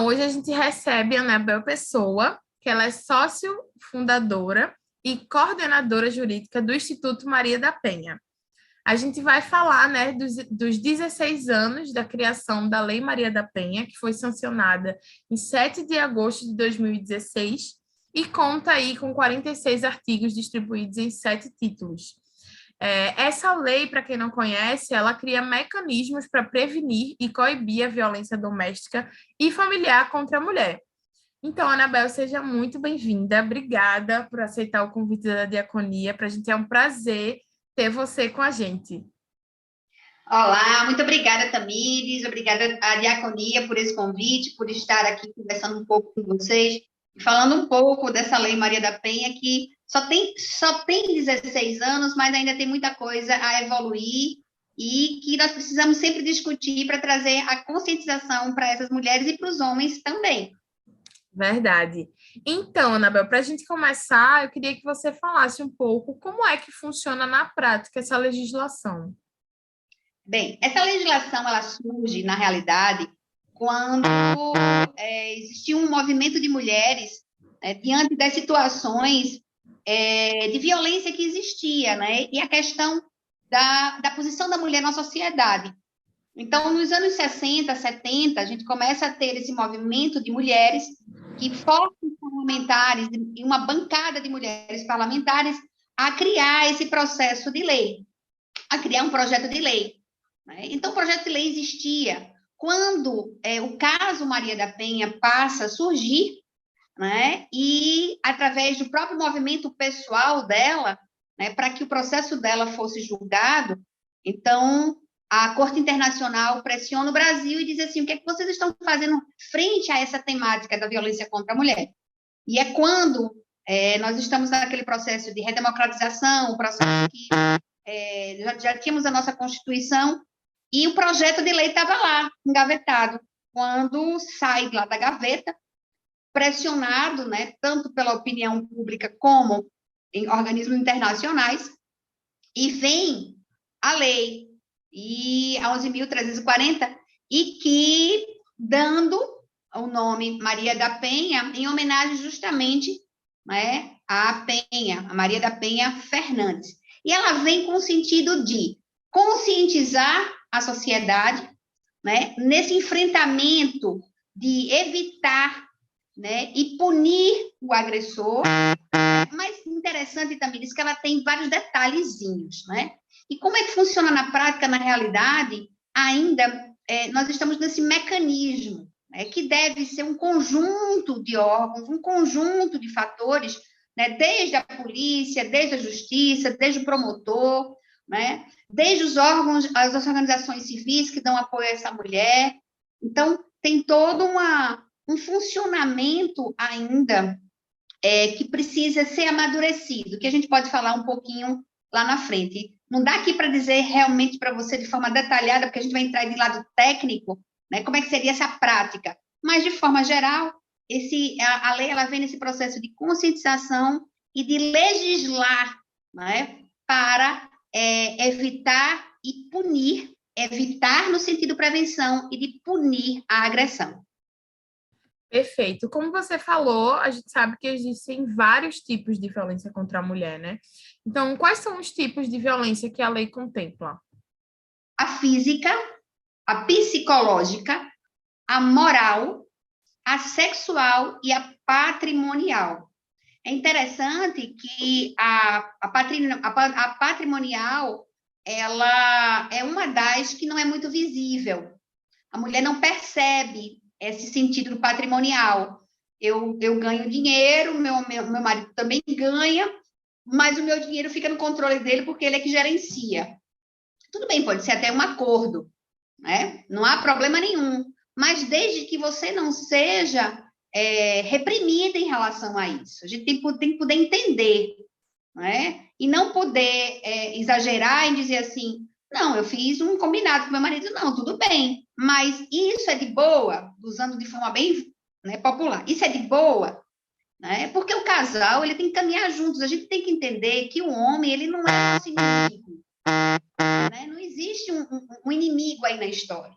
Hoje a gente recebe a Anabel Pessoa, que ela é sócio fundadora e coordenadora jurídica do Instituto Maria da Penha. A gente vai falar, né, dos 16 anos da criação da Lei Maria da Penha, que foi sancionada em 7 de agosto de 2016 e conta aí com 46 artigos distribuídos em 7 títulos. Essa lei, para quem não conhece, ela cria mecanismos para prevenir e coibir a violência doméstica e familiar contra a mulher. Então, Anabel, seja muito bem-vinda. Obrigada por aceitar o convite da Diaconia. Para a gente é um prazer ter você com a gente. Olá, muito obrigada, Tamires, obrigada à Diaconia por esse convite, por estar aqui conversando um pouco com vocês, falando um pouco dessa Lei Maria da Penha, que só tem 16 anos, mas ainda tem muita coisa a evoluir e que nós precisamos sempre discutir para trazer a conscientização para essas mulheres e para os homens também. Verdade. Então, Anabel, para a gente começar, eu queria que você falasse um pouco como é que funciona na prática essa legislação. Bem, essa legislação, ela surge, na realidade, quando existiu um movimento de mulheres diante das situações de violência que existia, né? E a questão da posição da mulher na sociedade. Então, nos anos 60, 70, a gente começa a ter esse movimento de mulheres que forçam parlamentares e uma bancada de mulheres parlamentares a criar esse processo de lei, a criar um projeto de lei. Então, o projeto de lei existia. Quando o caso Maria da Penha passa a surgir, né, e através do próprio movimento pessoal dela, né, para que o processo dela fosse julgado, então a Corte Internacional pressiona o Brasil e diz assim: o que é que vocês estão fazendo frente a essa temática da violência contra a mulher? E é quando nós estamos naquele processo de redemocratização, o processo que já tínhamos a nossa Constituição, e o projeto de lei estava lá, engavetado. Quando sai lá da gaveta, pressionado, né, tanto pela opinião pública como em organismos internacionais, e vem a lei a 11.340, e que, dando o nome Maria da Penha, em homenagem justamente, né, à Penha, a Maria da Penha Fernandes. E ela vem com o sentido de conscientizar a sociedade, né, nesse enfrentamento de evitar, né, e punir o agressor. Mas interessante também isso que ela tem vários detalhezinhos, né? E como é que funciona na prática, na realidade, ainda nós estamos nesse mecanismo, né, que deve ser um conjunto de órgãos, um conjunto de fatores, né, desde a polícia, desde a justiça, desde o promotor, né, desde os órgãos, as organizações civis que dão apoio a essa mulher. Então, tem todo um funcionamento ainda que precisa ser amadurecido, que a gente pode falar um pouquinho lá na frente. Não dá aqui para dizer realmente para você de forma detalhada, porque a gente vai entrar de lado técnico, né, como é que seria essa prática. Mas, de forma geral, a lei ela vem nesse processo de conscientização e de legislar, né, para evitar e punir, evitar no sentido prevenção e de punir a agressão. Perfeito. Como você falou, a gente sabe que existem vários tipos de violência contra a mulher, né? Então, quais são os tipos de violência que a lei contempla? A física, a psicológica, a moral, a sexual e a patrimonial. É interessante que a patrimonial ela é uma das que não é muito visível. A mulher não percebe esse sentido do patrimonial. Eu ganho dinheiro, meu marido também ganha, mas o meu dinheiro fica no controle dele porque ele é que gerencia. Tudo bem, pode ser até um acordo, né? Não há problema nenhum, mas desde que você não seja reprimida em relação a isso. A gente tem que poder entender, né? E não poder exagerar em dizer assim, não, eu fiz um combinado com meu marido, não, tudo bem, mas isso é de boa, usando de forma bem, né, popular, isso é de boa, né? Porque o casal, ele tem que caminhar juntos, a gente tem que entender que o homem, ele não é nosso inimigo, né? Não existe um inimigo aí na história,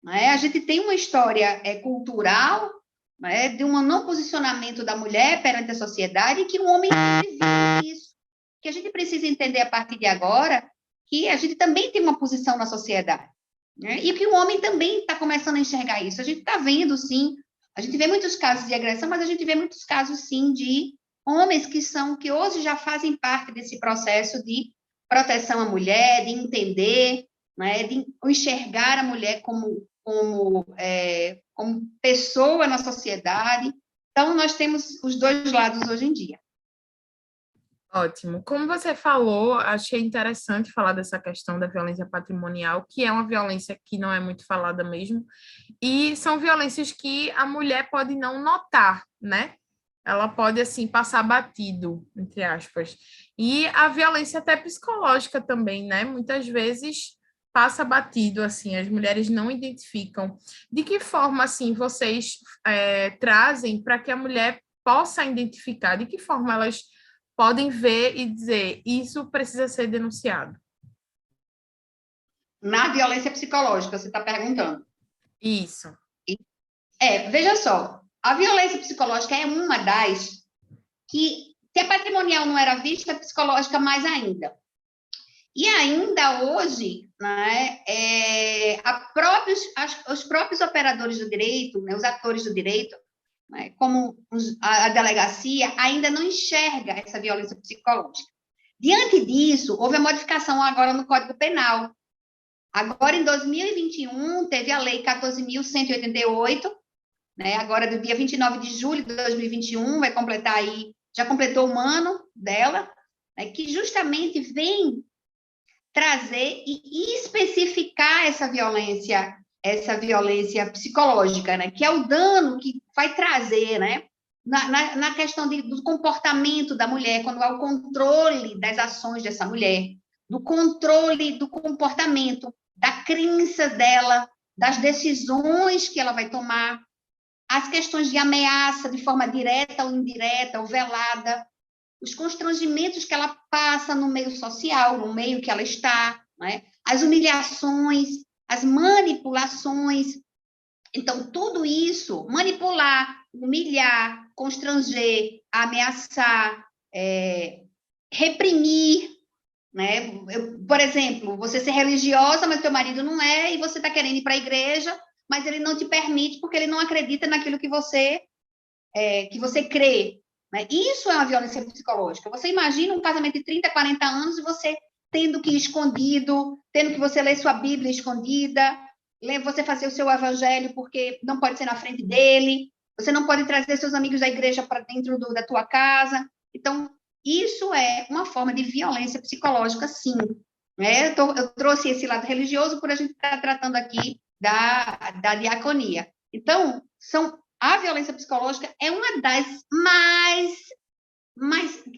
né? A gente tem uma história cultural né, de um não posicionamento da mulher perante a sociedade, e que o homem sempre viu isso. Que a gente precisa entender a partir de agora que a gente também tem uma posição na sociedade, né? E que o homem também está começando a enxergar isso. A gente está vendo, sim, a gente vê muitos casos de agressão, mas a gente vê muitos casos, sim, de homens que hoje já fazem parte desse processo de proteção à mulher, de entender, né, de enxergar a mulher como pessoa na sociedade. Então, nós temos os dois lados hoje em dia. Ótimo. Como você falou, achei interessante falar dessa questão da violência patrimonial, que é uma violência que não é muito falada mesmo, e são violências que a mulher pode não notar, né? Ela pode, assim, passar batido, entre aspas. E a violência até psicológica também, né? Muitas vezes passa batido, assim, as mulheres não identificam. De que forma, assim, vocês trazem para que a mulher possa identificar? De que forma elas podem ver e dizer, isso precisa ser denunciado? Na violência psicológica, você está perguntando. Isso. Veja só, a violência psicológica é uma das que, se a patrimonial não era vista, a psicológica mais ainda. E ainda hoje, né, os próprios operadores do direito, né, os atores do direito, né, como a delegacia, ainda não enxerga essa violência psicológica. Diante disso, houve a modificação agora no Código Penal. Agora, em 2021, teve a Lei 14.188, né, agora do dia 29 de julho de 2021, vai completar aí, já completou um ano dela, né, que justamente vem trazer e especificar essa violência psicológica, né, que é o dano que vai trazer, né, na questão do comportamento da mulher, quando há o controle das ações dessa mulher, do controle do comportamento, da crença dela, das decisões que ela vai tomar, as questões de ameaça de forma direta ou indireta, ou velada, os constrangimentos que ela passa no meio social, no meio que ela está, né? As humilhações, as manipulações. Então, tudo isso, manipular, humilhar, constranger, ameaçar, reprimir, né? Por exemplo, você ser religiosa, mas teu marido não é, e você está querendo ir para a igreja, mas ele não te permite porque ele não acredita naquilo que você crê. Né? Isso é uma violência psicológica. Você imagina um casamento de 30, 40 anos e você tendo que ir escondido, tendo que você ler sua Bíblia escondida, você fazer o seu evangelho porque não pode ser na frente dele, você não pode trazer seus amigos da igreja para dentro da tua casa. Então, isso é uma forma de violência psicológica, sim. Né? Eu trouxe esse lado religioso por a gente estar tratando aqui da diaconia. Então, a violência psicológica é uma das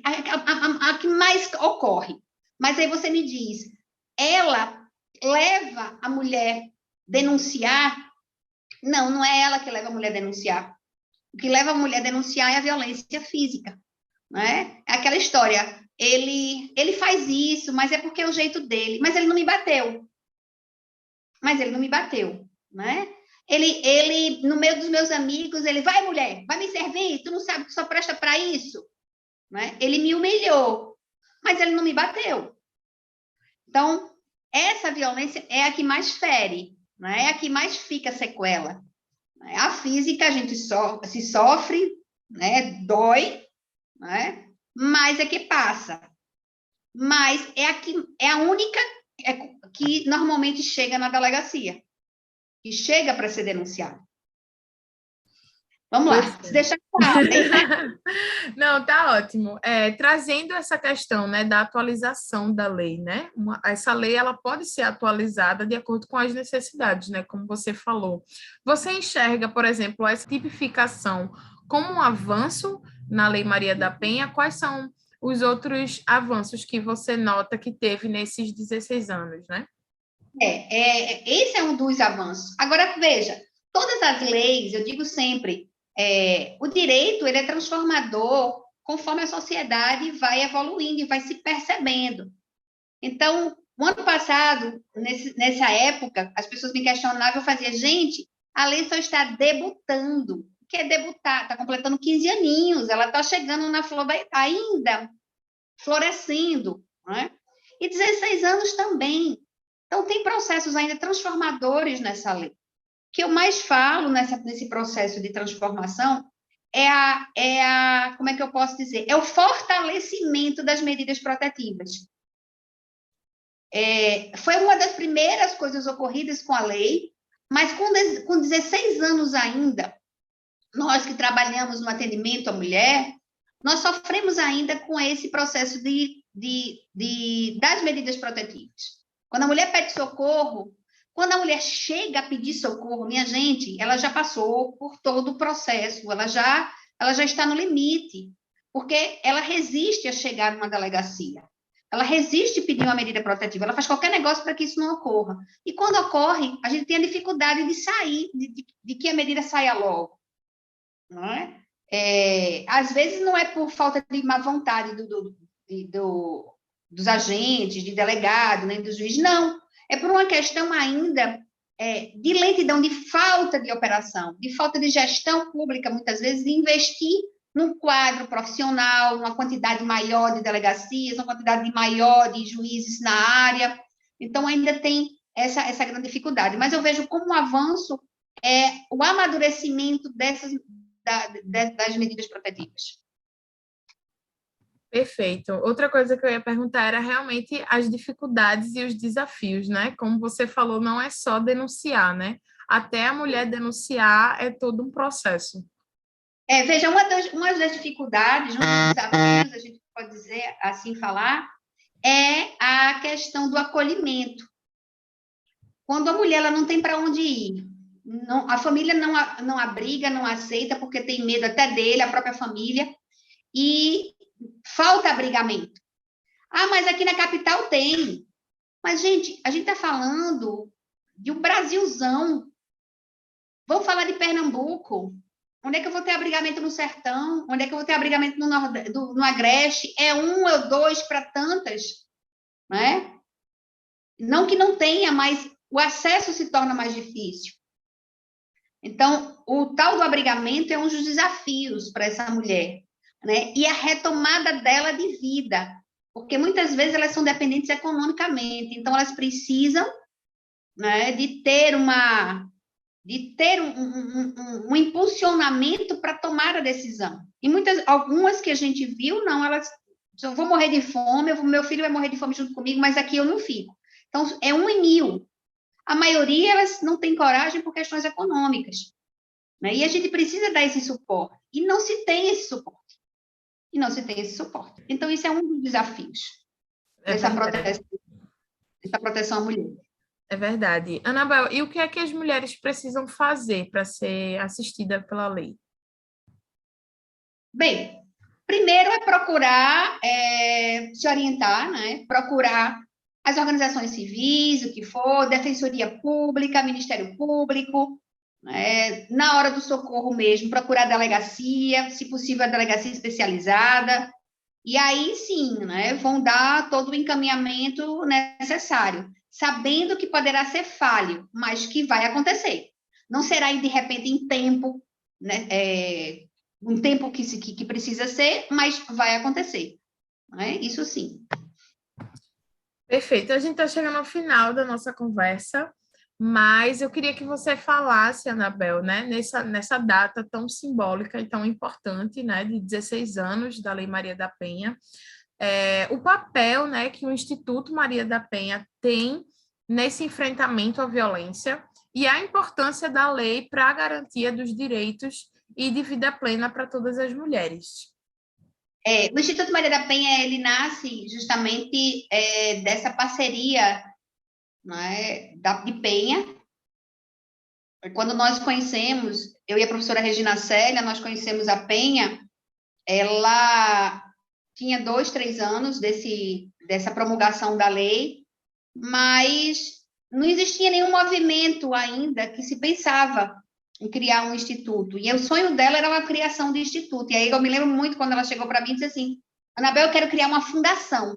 a que mais ocorre. Mas aí você me diz, ela leva a mulher denunciar? Não, não é ela que leva a mulher denunciar. O que leva a mulher a denunciar é a violência física, né? É aquela história, ele faz isso, mas é porque é o jeito dele, mas ele não me bateu. Mas ele não me bateu, né? Ele, no meio dos meus amigos, ele, vai, mulher, vai me servir, tu não sabe que só presta para isso? Né? Ele me humilhou, mas ele não me bateu. Então, essa violência é a que mais fere, né? É a que mais fica sequela. A física, a gente se sofre, né? Dói, né? Mas é que passa. Mas é a única que normalmente chega na delegacia, que chega para ser denunciado. Vamos lá, se deixar claro. Não, tá ótimo. Trazendo essa questão, né, da atualização da lei, né? Essa lei ela pode ser atualizada de acordo com as necessidades, né? Como você falou. Você enxerga, por exemplo, essa tipificação como um avanço na Lei Maria da Penha? Quais são os outros avanços que você nota que teve nesses 16 anos, né? Esse é um dos avanços. Agora, veja, todas as leis, eu digo sempre, o direito ele é transformador conforme a sociedade vai evoluindo e vai se percebendo. Então, o ano passado, nessa época, as pessoas me questionavam, eu fazia, gente, a lei só está debutando. O que é debutar, está completando 15 aninhos, ela está chegando na flor ainda florescendo, né? E 16 anos também. Então, tem processos ainda transformadores nessa lei. O que eu mais falo nesse processo de transformação como é que eu posso dizer? É o fortalecimento das medidas protetivas. Foi uma das primeiras coisas ocorridas com a lei, mas com 16 anos ainda, nós que trabalhamos no atendimento à mulher, nós sofremos ainda com esse processo das medidas protetivas. Quando a mulher pede socorro, quando a mulher chega a pedir socorro, minha gente, ela já passou por todo o processo, ela já está no limite, porque ela resiste a chegar numa delegacia, ela resiste a pedir uma medida protetiva, ela faz qualquer negócio para que isso não ocorra. E quando ocorre, a gente tem a dificuldade de sair, de que a medida saia logo. Não é? Às vezes não é por falta de má vontade dos agentes, de delegado, nem do juiz, não. É por uma questão ainda de lentidão, de falta de operação, de falta de gestão pública, muitas vezes, de investir num quadro profissional, numa quantidade maior de delegacias, uma quantidade maior de juízes na área. Então, ainda tem essa grande dificuldade. Mas eu vejo como um avanço o amadurecimento das medidas protetivas. Perfeito. Outra coisa que eu ia perguntar era realmente as dificuldades e os desafios, né? Como você falou, não é só denunciar, né? Até a mulher denunciar é todo um processo. Veja, uma das dificuldades, um dos desafios, a gente pode dizer, assim falar, é a questão do acolhimento. Quando a mulher ela não tem para onde ir, a família não abriga, não aceita, porque tem medo até dele, a própria família, e falta abrigamento. Mas aqui na capital tem. Mas, gente, a gente está falando de um Brasilzão. Vamos falar de Pernambuco. Onde é que eu vou ter abrigamento no sertão? Onde é que eu vou ter abrigamento no Agreste? É um ou dois para tantas, né? Não que não tenha, mas o acesso se torna mais difícil. Então, o tal do abrigamento é um dos desafios para essa mulher, né? E a retomada dela de vida, porque muitas vezes elas são dependentes economicamente, então elas precisam, né, de ter um impulsionamento para tomar a decisão. E algumas que a gente viu, não, elas, eu vou morrer de fome, meu filho vai morrer de fome junto comigo, mas aqui eu não fico. Então, é 1 em 1000. A maioria, elas não têm coragem por questões econômicas, né? E a gente precisa dar esse suporte. E não se tem esse suporte. Então, isso é um dos desafios dessa proteção à mulher. É verdade. Anabel, e o que é que as mulheres precisam fazer para ser assistida pela lei? Bem, primeiro é procurar se orientar, né? Procurar as organizações civis, o que for, Defensoria Pública, Ministério Público, né? Na hora do socorro mesmo, procurar a delegacia, se possível, a delegacia especializada, e aí sim, né, vão dar todo o encaminhamento necessário, sabendo que poderá ser falho, mas que vai acontecer. Não será de repente em tempo, né, um tempo que precisa ser, mas vai acontecer. Né? Isso sim. Perfeito. A gente está chegando ao final da nossa conversa, mas eu queria que você falasse, Anabel, né, nessa data tão simbólica e tão importante, né, de 16 anos da Lei Maria da Penha, o papel, né, que o Instituto Maria da Penha tem nesse enfrentamento à violência e a importância da lei para a garantia dos direitos e de vida plena para todas as mulheres. O Instituto Maria da Penha, ele nasce justamente dessa parceria, né, de Penha. Quando nós conhecemos, eu e a professora Regina Célia, nós conhecemos a Penha, ela tinha 2, 3 anos dessa promulgação da lei, mas não existia nenhum movimento ainda que se pensava em criar um instituto. E o sonho dela era a criação de instituto. E aí eu me lembro muito quando ela chegou para mim e disse assim, Anabel, eu quero criar uma fundação.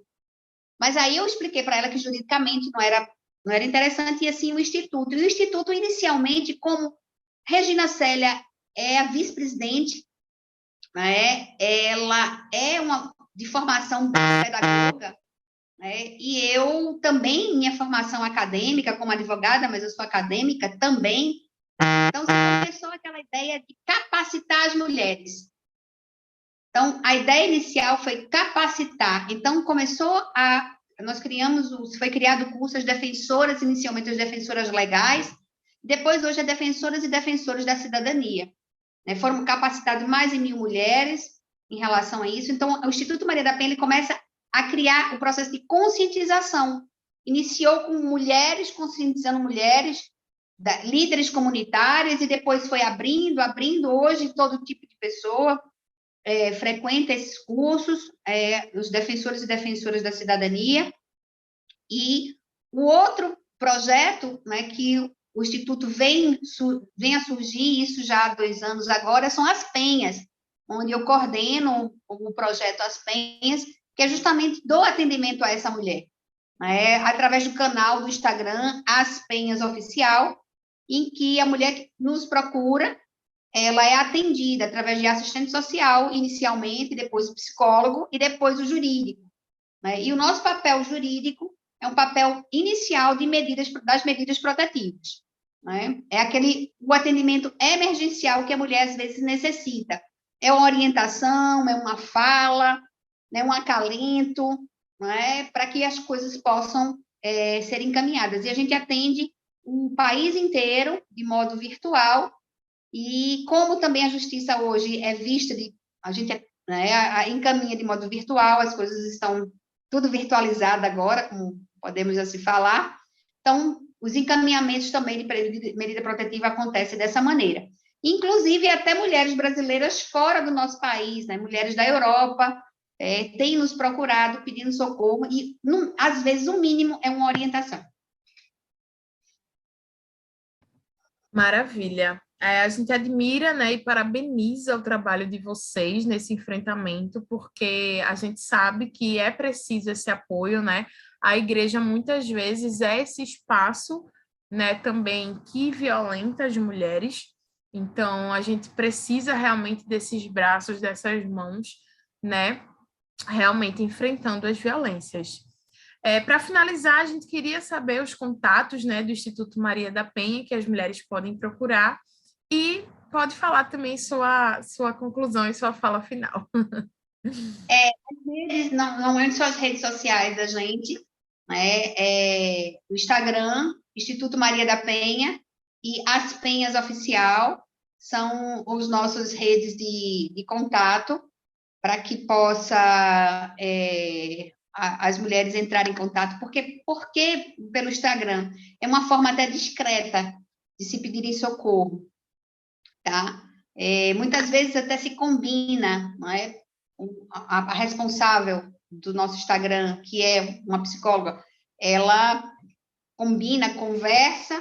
Mas aí eu expliquei para ela que juridicamente não era interessante, e assim o instituto. E o instituto, inicialmente, como Regina Célia é a vice-presidente, né? Ela é de formação pedagoga, né? E eu também, minha formação acadêmica como advogada, mas eu sou acadêmica também. Então, começou aquela ideia de capacitar as mulheres. Então, a ideia inicial foi capacitar. Então, foi criado o curso as defensoras, inicialmente as defensoras legais, depois hoje as defensoras e defensores da cidadania. Né? Foram capacitadas mais de 1.000 mulheres em relação a isso. Então, o Instituto Maria da Penha ele começa a criar o processo de conscientização. Iniciou com mulheres, conscientizando mulheres, líderes comunitárias, e depois foi abrindo, hoje todo tipo de pessoa frequenta esses cursos, os defensores e defensoras da cidadania. E o outro projeto, né, que o Instituto vem a surgir, isso já há 2 anos agora, são as penhas, onde eu coordeno o projeto As Penhas, que é justamente do atendimento a essa mulher, né, através do canal do Instagram, As Penhas Oficial, em que a mulher nos procura, ela é atendida através de assistente social, inicialmente, depois o psicólogo e depois o jurídico. Né? E o nosso papel jurídico é um papel inicial das medidas protetivas. Né? É o atendimento emergencial que a mulher, às vezes, necessita. É uma orientação, é uma fala, né? Um acalento, né? Para que as coisas possam ser encaminhadas. E a gente atende o país inteiro, de modo virtual, e como também a justiça hoje é vista, a gente encaminha de modo virtual, as coisas estão tudo virtualizado agora, como podemos assim falar, então os encaminhamentos também de medida protetiva acontecem dessa maneira. Inclusive, até mulheres brasileiras fora do nosso país, né? Mulheres da Europa, têm nos procurado pedindo socorro, e às vezes o mínimo é uma orientação. Maravilha. A gente admira, né, e parabeniza o trabalho de vocês nesse enfrentamento, porque a gente sabe que é preciso esse apoio, né? A igreja muitas vezes é esse espaço, né, também que violenta as mulheres. Então, a gente precisa realmente desses braços, dessas mãos, né, realmente enfrentando as violências. Para finalizar, a gente queria saber os contatos, né, do Instituto Maria da Penha, que as mulheres podem procurar, e pode falar também sua conclusão e sua fala final. Normalmente são as redes sociais da gente, né? O Instagram, Instituto Maria da Penha, e As Penhas Oficial, são os nossos redes de contato, para que possa as mulheres entrarem em contato. Porque pelo Instagram? É uma forma até discreta de se pedirem socorro, tá? Muitas vezes até se combina, não é? A responsável do nosso Instagram, que é uma psicóloga, ela conversa,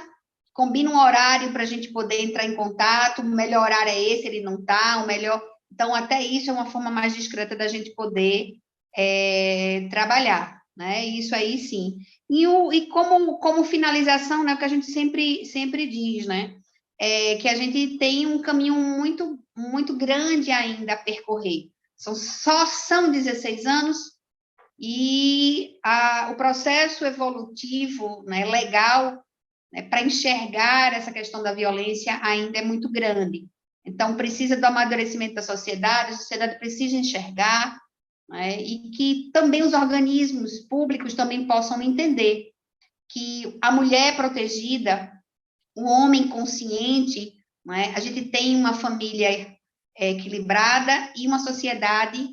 combina um horário para a gente poder entrar em contato, o melhor horário é esse, ele não está, o melhor... Então, até isso é uma forma mais discreta da gente poder trabalhar, né? Isso aí, sim. E como finalização, né, o que a gente sempre diz, né? Que a gente tem um caminho muito, muito grande ainda a percorrer. São 16 anos, e o processo evolutivo, né, legal, né, para enxergar essa questão da violência ainda é muito grande. Então, precisa do amadurecimento da sociedade, a sociedade precisa enxergar, né, e que também os organismos públicos também possam entender que a mulher protegida, o homem consciente, né, a gente tem uma família equilibrada e uma sociedade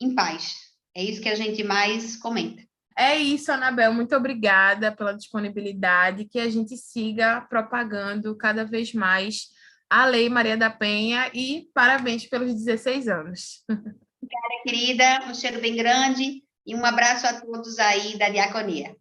em paz. É isso que a gente mais comenta. É isso, Anabel. Muito obrigada pela disponibilidade, que a gente siga propagando cada vez mais a Lei Maria da Penha, e parabéns pelos 16 anos. Obrigada, querida. Um cheiro bem grande e um abraço a todos aí da Diaconia.